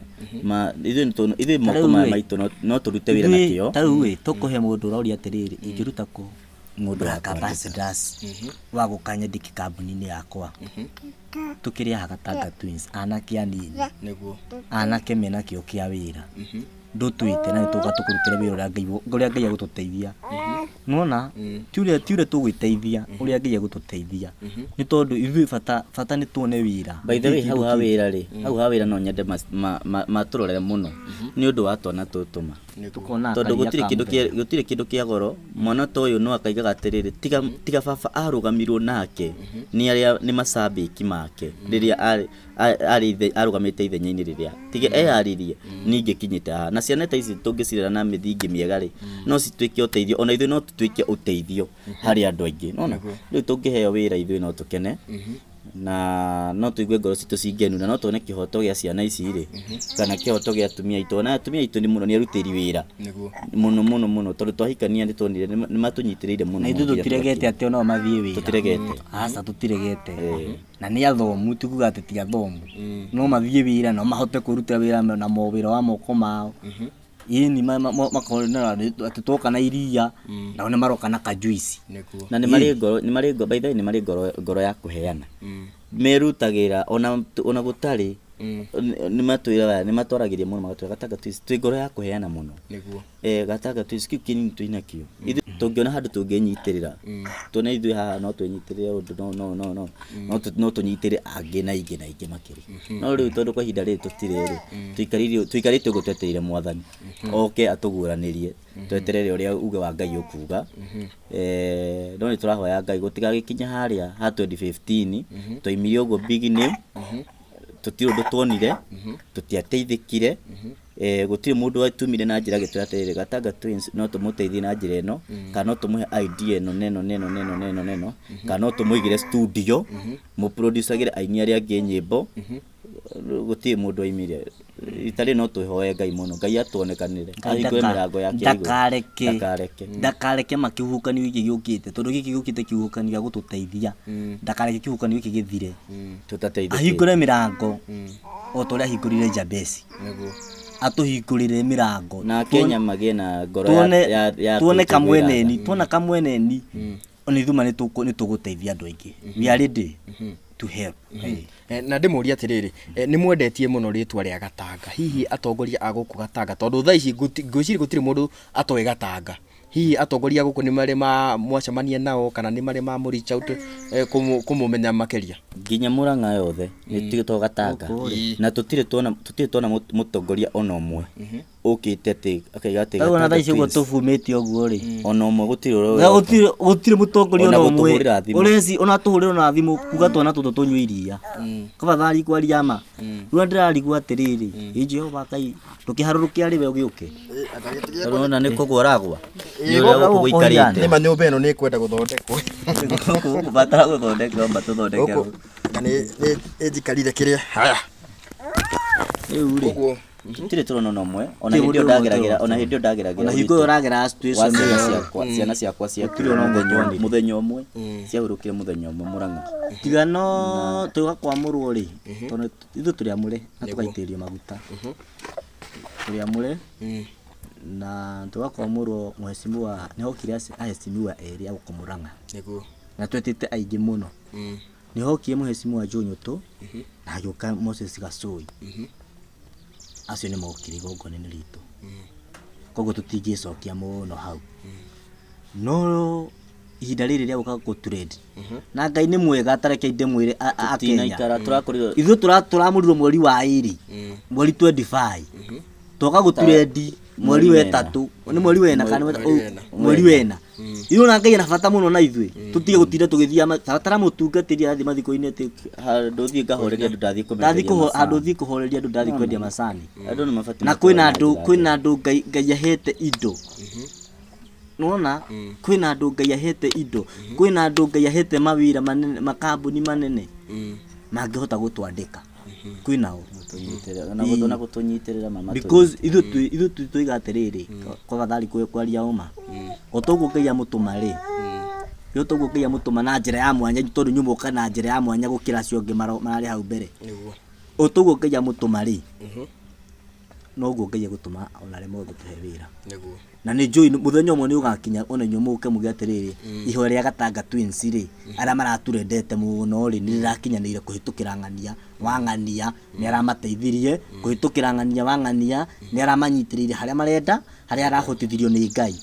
ithuĩ moko maya maitũ no tũrute wĩra na kĩo. Ta rĩu tũkũhe mũndũ ũroria atĩrĩrĩ ingĩruta kũ mũndũ wa ambassadors wa gũkanyandĩki kambuni-inĩ yakwa tũkĩrĩ aha Gatanga Twins anake anini anake mena kĩo kĩa wĩra ndũtwĩte na nĩtũka tũkũrutĩre wĩra ũrĩa Ngai agũtũteithia. Nona tiure tũgwĩteithia ũrĩa Ngai agũtũteithia nĩ tondũ ithuĩ bata nĩ tuone wĩra. By the way hau ha wĩra rĩ hau ha wĩra no nyende matũrorere mũno nĩ ũndũ wa twana tũtũma tondũ gũtirĩ kĩndũ kĩa goro. Mwana ta ũyũ no akaigaga atĩrĩrĩ tiga baba arũgamirwo nake nĩ macambĩki make rĩrĩa arũgamĩte ithenya-inĩ rĩrĩa tiga eyaririe ningĩ kinyĩte haha na ciana ta ici tũngĩcirera na mĩthingi mĩega rĩ no cituĩke ũteithio ona ithuĩ no tũtuĩke ũteithio harĩ andũ aingĩ. Nona rĩu tũngĩheo wĩra ithuĩ no tũkene na no tũigue ngoro citũ cingenu na no tuone kĩhoto gĩa ciana ici rĩ kana kĩhoto gĩa atumia aitũ na atumia aitũ nĩ mũno nĩ arutĩri wĩra mũno tondũ twahikania nĩ tuonire nĩ matũnyitĩrĩire mũno na ithuĩ tũtiregete atĩ onao mathiĩ wĩra tũtiregete aca tũtiregete na nĩ athomu tikuga atĩ ti athomu no mathiĩ wĩra no mahote kwĩrutĩra wĩra na mawĩra wa moko mao ini makonera atĩ twoka na iria nao nĩ maroka na kajuici na nĩ marĩ ngoro by the way nĩ marĩ ngoro ya kũheana merutagĩra ona gũtarĩ nĩ matwaragĩria mũno magatwĩra Gatanga Twins twĩ ngoro ya kũheana mũno Gatanga Twins kĩu kĩnini twĩna kĩo ithuĩ tũngĩona handũ tũngĩnyitĩrĩra tuone ithuĩ haha no twĩnyitĩrĩre ũndũ no tũnyitĩrĩre angĩ na ingĩ makĩria no rĩu tondũ kwa ihinda rĩrĩ tũtirĩ tũikarĩte ũguo twetereire Mwathani oke atũguũranĩrie tweterere ũrĩa uge wa Ngai ũkuga no nĩ tũrahoya Ngai gũtigagĩkinya harĩa ha 2015 twaimire ũguo big name tũtirĩ ũndũ tuonire tũtiateithĩkire gũtirĩ mũndũ watumire na njĩra gĩtũra atĩrĩrĩ Gatanga Twins no tũmũteithie na njĩra ĩno kana no tũmũhe idea ĩno neno kana no tũmũigĩre studio mũproducagĩre aini arĩa angĩ nyĩmbo gũtirĩ mũndũ waimire itarĩ no tũhoe Ngai mũno Ngai atuonekanĩre ahingũre mĩrango yake ndakareke makĩhuhũkanio gĩkĩ gĩũkĩte tondũ gĩkĩ gĩũkĩte kĩhuhũkanio gĩa gũtũteithia ndakareke kĩhuhũkanio gĩkĩ gĩthire tũtateithĩke ahingũre mĩrango o ta ũrĩa ahingũrire Jabesi atuhingurire mirango na Kenya magie na ngoro tuone kamweneni tuona kamweneni oni thuma ni tuguteithia andu aingi we are ready to help na ndimuria atiriri ni mwendetie muno ritwa ria Gatanga hihi atongoria aguku Gatanga tondu thaa ici ngwiciri gutiri mundu atoe Gatanga hihi atongoria guku ni mari ma mwacemania nao kana ni mari ma muri chautu kumumenya makeria nginya Murang'a yothe ni tigito Gatanga na tutire tuona mutongoria ona umwe ukite ati akaiga ati ona thaa ici uguo tufumite uguo ri ona umwe gutire mutongoria ona umwe ureci ona tuhurira na thimu kuga twana tutu tunywe iria kabathari kwaria ma rua ndirarigwa atiriri Jehova Ngai tukiharurukia ari we ugiuke ona ni kugoragwa ni manyumba eno ni kwenda guthondekwo batara guthondekwo matuthondeke ni ejikarire kiria haya uri tutire turona no mwe ona hindio ndageragira ona hingo uragera situation ciana ciakwa ciakire ona muthenya umwe ciahurukire muthenya umwe Murang'a tigano tugakwamurwo ri tondu ithu turi amure na tugaitirio maguta turi amure na tugakwamurwo mheshimiwa niho kiria aheshimiwa eri aguko Murang'a niguo na twetite aingi muno niho kie mheshimiwa Jonyuto na ajuka Moses Gasoi acio ni mokiri gongone-ini ritu koguo tutingicokia muno hau no ihinda riri ria guka gutrade na Ngai ni mwega atareke inde mwire akenya turakoriro ithu turamurirwo mweri wa 2 mweri 25 toka gutrade mweri wa 3 ni mweri wena kana mweri wena iyo na Ngai na bata muno na ithui tutige gutinda tugithia batara mutungatiri athi mathiko-ini ati nduthie ngahoreria andu ndathie kuhoreria andu ndathie kwendia macani andu ni mabati na kwina andu Ngai ahete indo nona kwina andu Ngai ahete indo kwina andu Ngai ahete mawira manene makambuni manene mangihota gutwandika kwinao na gutunyitirira mama because ithu tuiga atiriri kwa gathari kwaria uma otogukeia mutumari yo togukeia mutuma na njira ya mwanya tondu nyumuka na njira ya mwanya gukira cio ngi marari hau mbere niguo otogukeia mutumari no gukeia gutuma ona remo gutuhe wira niguo na ni njui muthenya umwe ni ugakinya ona nyumuke mugi atiriri ihoya ria Gatanga Twins ri ara maraturendete muno ri ni rirakinyanire kuhitukira ng'ania wang'ania ni aramateithirie kuhitukira ng'ania wang'ania ni aramanyitiriire haria marenda haria arahotithirio ni Ngai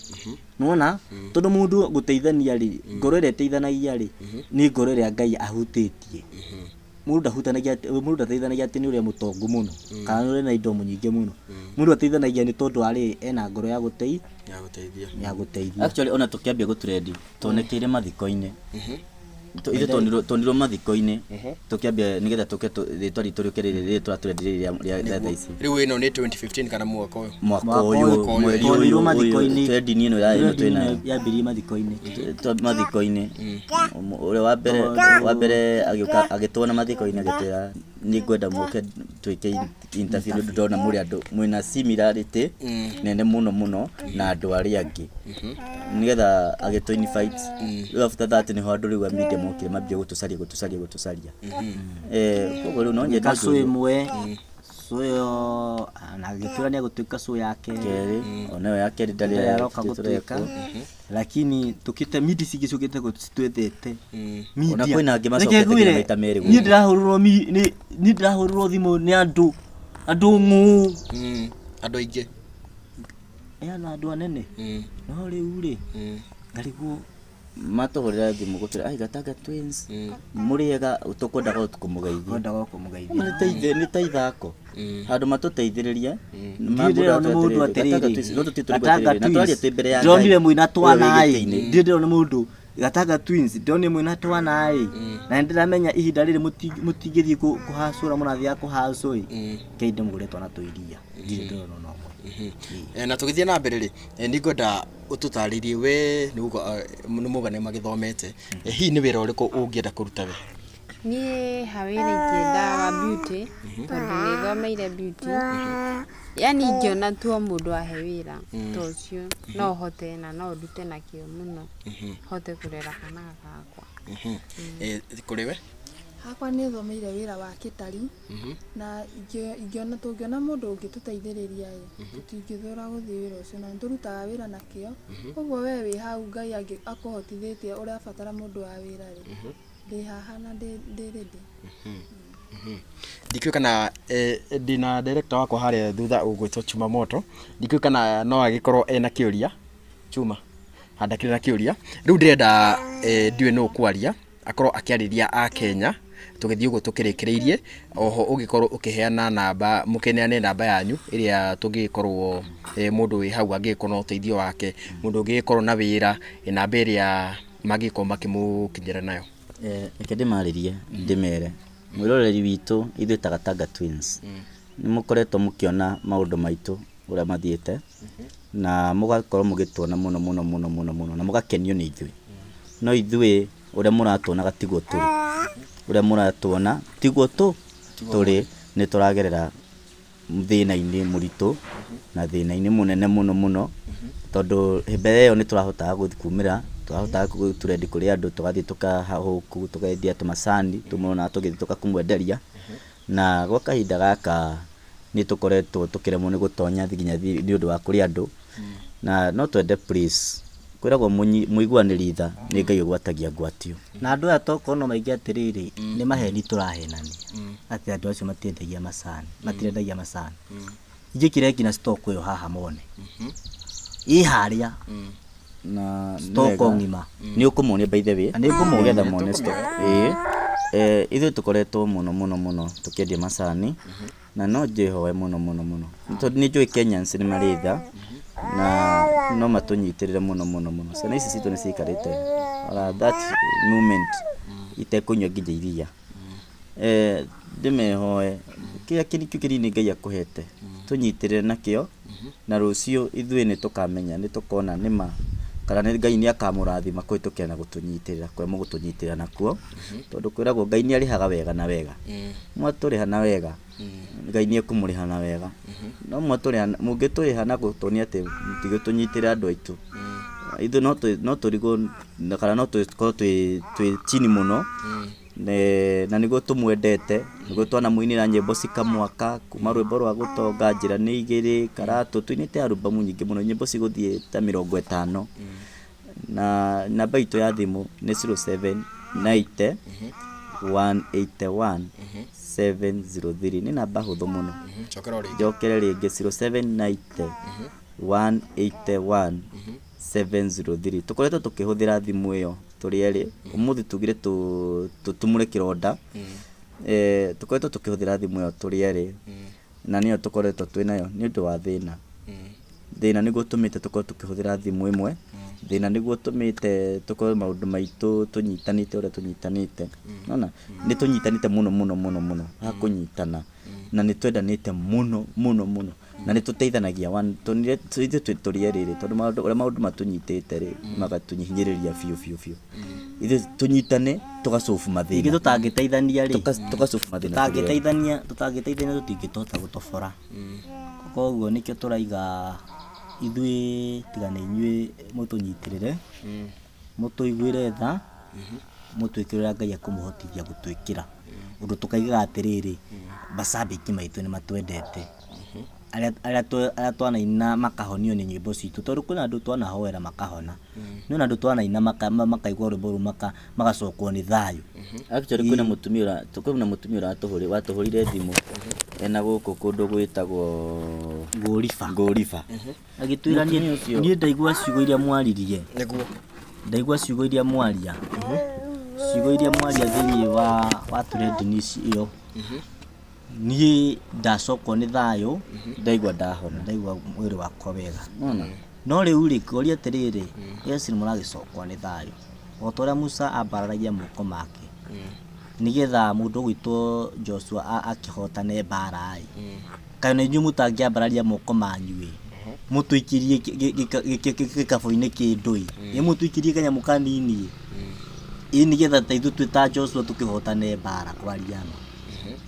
nona tondu mundu guteithania ri ngoro ire teithanagia ri ni ngoro ire Ngai ahutitie mundu ndateithanagia ati ni ure mutongu muno kana ure na indo munyinge muno mundu ateithanagia ni tondu ari ena ngoro ya guteithia actually ona tukiambia gutrade tuonekeire mathiko-ini ithe tondirwo mathiko-ini tukiambia nigetha tuke ritwari turiukerere turaturendire ria thaisi riu ino ni 2015 kana mwaka uyu mweri uyu mathiko-ini trade ni ino ya twina yambiri mathiko-ini mathiko-ini ure wa mbere agituona mathiko-ini agitira ni ngwenda muke twike interview ndona muri andu mwina similarity nene muno na andu aria angi nigetha agitwini fights after that ni ho andu riu media mokire mambia gutucaria koguo riu no nyenda kaso imwe soyo na giturania gutuika so yake keri onayo yake ndari yaroka gutuika lakini tukite midi cigicukite gutwethete media ona kwina angi macokete maita meri ni ndirahururwo thimu ni andu ngu andu aingi na andu anene no riu ri ngariguo matuhurira thimu gutira ai Gatanga Twins muriega tukwendaga kumugeithia ni taithako handu matuteithiririe ndire ni mundu atiriri Gatanga Twins ndonire muina twana ai ndire ni mundu Gatanga Twins ndonire muina twana ai na ndiramenya ihinda riri mutingithii kuhacura munathia kuhacui keinde mugure twana tuiria ndire no na tugithie na mbere ri ni ngwenda ututaririe we ni mugane magithomete hihi ni wira uriku ungienda kuruta we ni hawira ingiendaga beauty tondu ni thomeire beauty yani ingiona tu mundu ahe wira tocio no hote na no ndute na kio muno hote kurera kana gakwa kuri we hakwa nĩ thomeire wĩra wa kĩtari na ingĩona tũngĩona mũndũ ũngĩtũteithĩrĩria tũtingĩthũra gũthiĩ wĩra ũcio na nĩtũrutaga wĩra na kĩo ũguo we wĩ hau Ngai akũhotithĩtie ũrabatara mũndũ wa wĩra ndĩ haha na ndĩ ready. Ndikĩũĩ kana ndina director wakwa harĩa thutha ũgwĩtwo Chuma Moto, ndikĩũĩ kana no agĩkorwo ena kĩũria. Chuma handakĩrĩ na kĩũria rĩu ndĩrenda ndiũĩ no kwaria akorwo akĩarĩria a Kenya tũgĩthiĩ ũguo tũkĩrĩkĩrĩirie. Oho ũgĩkorwo ũkĩheana namba, mũkĩneane namba yanyu ĩrĩa tũngĩkorwo mũndũ wĩ hau angĩkorwo na ũteithio wake, mũndũ ũngĩkorwo na wĩra, namba ĩrĩa mangĩkorwo makĩmũkinyĩra nayo. Reke ndĩmarĩrie ndĩmere mwĩroreri witũ ithuĩ ta Gatanga Twins nĩ mũkoretwo mũkĩona maũndũ maitũ ũrĩa mathiĩte na mũgakorwo mũgĩtuona mũno na mũgakenio nĩ ithuĩ. No ithuĩ ũrĩa mũratuonaga tiguo tũrĩ, ũrĩa mũratuona tiguo tũrĩ, nĩ tũragerera thĩna-inĩ mũritũ na thĩna-inĩ mũnene mũno tondũ mbere ĩyo nĩ tũrahotaga gũthiĩ kumĩra, tũrahotaga gũturendi kũrĩ andũ, tũgathiĩ tũkahũku tũkendia tũmacani tũmona tũgĩthiĩ tũkakumwenderia. Na gwa kahinda gaka nĩ tũkoretwo tũkĩremwo nĩ gũtonya nginya nĩ ũndũ wa kũrĩ andũ, na no twende please kwĩragwo mũiguanĩri tha nĩ Ngai ũgwatagia ngwatio. Na andũ aya tokorwo no maingĩ atĩrĩrĩ nĩ maheni tũrahenania atĩ andũ acio matiendagia macani, matirendagia macani. Ingĩkire nginya stock ĩyo haha mone ĩ harĩa na stock ng'ima nĩ ũkũmonia by the way, nĩ ngũmonia nĩgetha mone stock. Ithuĩ tũkoretwo mũno tũkĩendia macani na no njĩhoe mũno tondũ nĩ njũĩ Kenyans nĩ marĩ tha na no matũnyitĩrĩre mũno. Ciana ici citũ nĩ cikarĩte that moment itekũnyua nginya iria. Ndĩmehoe kĩrĩa kĩnini Ngai akũhete tũnyitĩrĩre nakĩo, na rũciũ ithuĩ nĩ tũkamenya, nĩ tũkona nĩma kana Ngai nĩ akamũrathima kũhĩtũkĩra na gũtũnyitĩrĩra kwe mũgũtũnyitĩrĩra nakuo, tondũ kwĩragwo Ngai nĩ arĩhaga wega na wega. Mwatũrĩha na wega Ngai nĩ ekũmũrĩha na wega, no mũngĩtũrĩha na gũtũonia atĩ mũtigũtũnyitĩrĩra andũ aitũ, ithuĩ no tũrigwo kana no tũkorwo twĩ chini mũno na nĩguo tũmwendete, nĩguo twana mũinĩra nyĩmbo cikamwaka kuma rwĩmbo rwa gũtonga njĩra nĩ igĩrĩ Karatu, tũinĩte albamu nyingĩ mũno, nyĩmbo cigũthiĩ ta 50 na namba itũ ya thimũ nĩ 0790 181 703. nĩ namba hũthũ mũno, njokere rĩngĩ 0790 181 703. Tũkoretwo tũkĩhũthĩra thimũ ĩyo tũrĩ erĩ, ũmũthĩ tugire tũtumũre kĩronda, tũkoretwo tũkĩhũthĩra thimũ ĩyo tũrĩ erĩ na nĩyo tũkoretwo twĩ nayo nĩ ũndũ wa thĩna nĩguo tũmĩte tũkorwo tũkĩhũthĩra thimũ ĩmwe, thĩna nĩguo tũmĩte tũkorwo maũndũ maitũ tũnyitanĩte ũrĩa tũnyitanĩte, nona nĩ tũnyitanĩte mũno ha kũnyitana na nĩ twendanĩte mũno na nĩ tũteithanagia tũrĩ erĩ tondũ ũrĩa maũndũ matũnyitĩte rĩ magatũhinyĩrĩria biũ. Ithuĩ tũnyitane tũgacobu mathĩna. Ingĩ tũtangĩteithania rĩ tũgacobu mathĩna. Tũtangĩteithania tũtingĩhota gũtobora. Koguo nĩkĩo tũraiga ithuĩ tigana inyuĩ mũtũnyitĩrĩre, mũtũiguĩre tha, mũtwĩkĩrĩra Ngai akũmũhotithia gũtwĩkĩra ũndũ tũkaigaga atĩrĩrĩ macambĩki maitũ nĩ matwendete, arĩa twanaina makahonio nĩ nyĩmbo citũ, tondũ kwĩna andũ twanahoera makahona, nĩona andũ twanaina makaigua rwĩmbo rũu magacokwo nĩ thayũ. Actually kwĩna mũtumia watũhũrire thimũ ena gũkũ kũndũ gwĩtagwo Ngũriba, agĩtwĩra niĩ ndaigua ciugo iria mwaririe, ndaigua ciugo iria mwaria, ciugo iria mwaria thĩinĩ wa trending ĩyo, niĩ ndacokwo nĩ thayũ, ndaigua ndahona, ndaigua mwĩrĩ wakwa wega. No rĩu rĩ kũria atĩrĩrĩ, Yesu nĩ mũragĩcokwo nĩ thayũ, o ta ũrĩa Musa ambararagia moko make nĩgetha mũndũ gwitũ Joshua akĩhotane mbara kana inyuĩ mũtangĩambararia moko manyu mũtũikirie gĩkabũ-inĩ kĩndũ mũtũikirie kanyamũ kanini nĩgetha ta ithuĩ twĩ ta Joshua tũkĩhotane mbara kwaria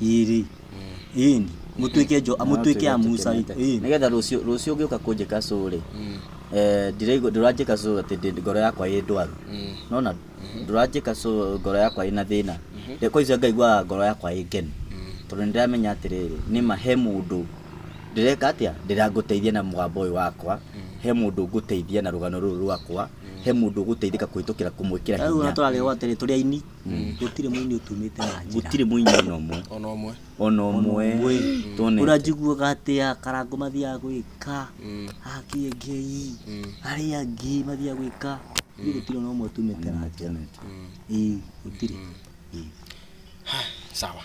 ĩni mũtuĩke a Musa nĩgetha rũciũ ũngĩũka kũnjĩka cũrĩ ndũranjĩka cũ atĩ ngoro yakwa ĩ ndwaru, nona ndũranjĩka cũ ngoro yakwa ĩna thĩna, Kwa icio ngaigua ngoro yakwa ĩngeni tondũ nĩndĩramenya atĩrĩrĩ nĩma he mũndũ ndĩreka atĩa ndĩragũteithia na mũgambo ũyũ wakwa he mũndũ ngũteithia na rũgano rũrũ rwakwa he mũndũ ũgũteithĩka kũhĩtũkĩra kũmwĩkĩra hinya rĩu natwage gwatĩrĩ tũrĩ aini gũtirĩ mũini ũtumĩte na njĩra gũtirĩ mũini ona ũmwe tone ũranjiguaga atĩa Karango mathiaga gwĩka Kĩengei arĩa angĩ mathiaga gwĩka gũtirĩ ona ũmwe ũtumĩte na njĩra gũtirĩ sawa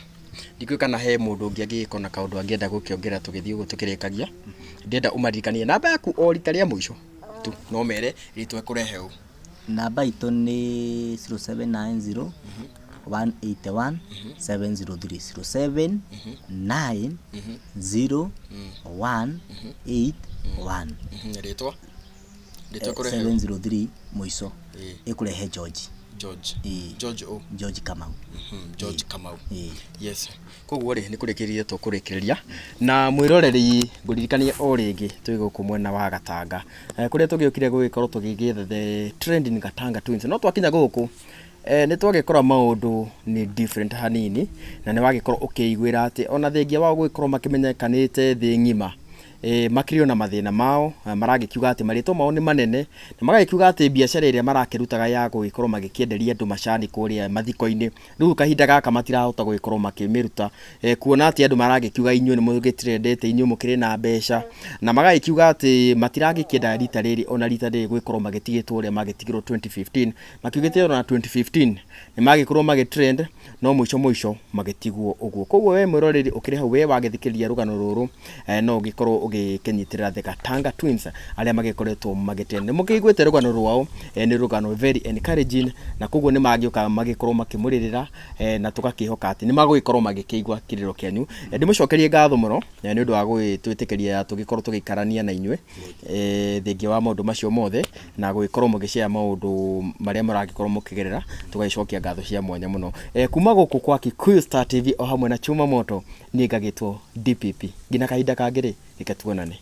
ndikũ kana he mũndũ ũngĩ angĩkona kaũndũ angĩenda gũkĩongerera tũgĩthiĩ ũguo tũkĩrĩkagia ndĩenda ũmaririkanie namba yaku o rita rĩa mũico tu no mere ritwe kũrehe ũũ namba itũ nĩ 0790 181 703 0790 ritwa kũrehe 703 mũico ĩkũrehe George Kamau George Kamau yes koguo rĩ nĩ kũrĩkĩrĩria tũkũrĩkĩrĩria na mwĩroreri ngũririkanie o rĩngĩ twĩ gũkũ mwena wa Gatanga kũrĩa tũgĩũkire gũgĩkorwo tũgĩgĩetha the trending Gatanga Twins no twakinya gũkũ nĩ twagĩkora maũndũ nĩ different hanini na nĩ wagĩkorwo ũkĩiguĩra atĩ ona thengia wao gũgĩkorwo makĩmenyekanĩte thĩ ng'ima makirio na mathina mao maragĩkiuga atĩ marĩtwa mao nĩ manene na magagĩkiuga atĩ biacara ĩrĩa marakĩrutaga ya gũgĩkorwo magĩkĩenderia andũ macani kũrĩa mathiko-inĩ rĩu kahinda gaka matirahota gũgĩkorwo makĩmĩruta kuona atĩ andũ maragĩkiuga inyuĩ nĩ mũgĩtrendete inyuĩ mũkĩrĩ na mbeca na magagĩkiuga atĩ matiragĩkĩenda rita rĩrĩ ona rita rĩrĩ gũgĩkorwo magĩtigĩtwo ũrĩa magĩtigirwo 2015 makiugĩte ona 2015 nĩ magĩkorwo magĩtrend no mũico magĩtigwo ũguo koguo we mwĩroreri ũkĩrĩ hau we wagĩthikĩrĩria rũgano rũrũ no ũgĩkorwo ũgĩkenyitĩrĩra the Gatanga Twins arĩa magĩkoretwo magĩtende mũkĩiguĩte rũgano rwao nĩ rũgano very encouraging na koguo nĩ magĩũka magĩkorwo makĩmũrĩrĩra na tũgakĩhoka atĩ nĩ magũgĩkorwo magĩkĩigua kĩrĩro kĩanyu ndĩmũcokerie ngatho mũno nĩ ũndũ wa gwĩtwĩtĩkĩria tũgĩkorwo tũgĩikarania na inyuĩ thengia wa maũndũ macio mothe na gũgĩkorwo mũgĩshare maũndũ marĩa mũragĩkorwo mũkĩgerera tũgagĩcokia ngatho cia mwanya mũno kuma gũkũ kwa Kikuyu Star TV o hamwe na Chuma Moto niĩ ngagĩtwo DPP ngina kahinda kangĩ rĩ reke tuonane.